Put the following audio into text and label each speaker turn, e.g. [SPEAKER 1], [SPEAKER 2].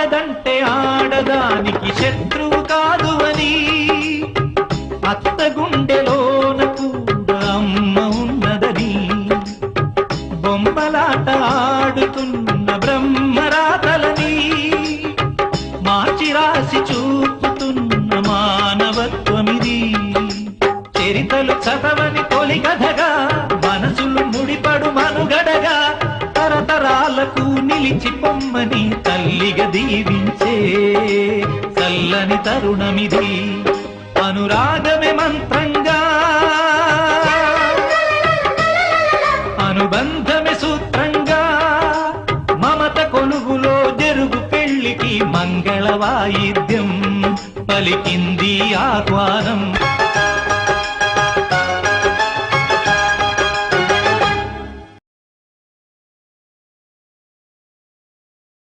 [SPEAKER 1] ఆడదంటే ఆడదానికి శత్రువు కాదు అని, అత్త గుండెలోన కూడా అమ్మ ఉన్నదని, బొమ్మలాట ఆడుతున్న బ్రహ్మరాతలని మార్చి రాసి చూపుతున్న మానవత్వమిది. చరితలు చదవని తొలి కథగా, మనసులు ముడిపడు మనుగడగా, తరతరాలకు నిలిచి పొమ్మని తల్లిగా దీవించే చల్లని తరుణమిది. అనురాగమే మంత్రంగా, అనుబంధమే సూత్రంగా, మమత కొలుగులో జరుగు పెళ్లికి మంగళ వాయిద్యం పలికింది ఆహ్వానం.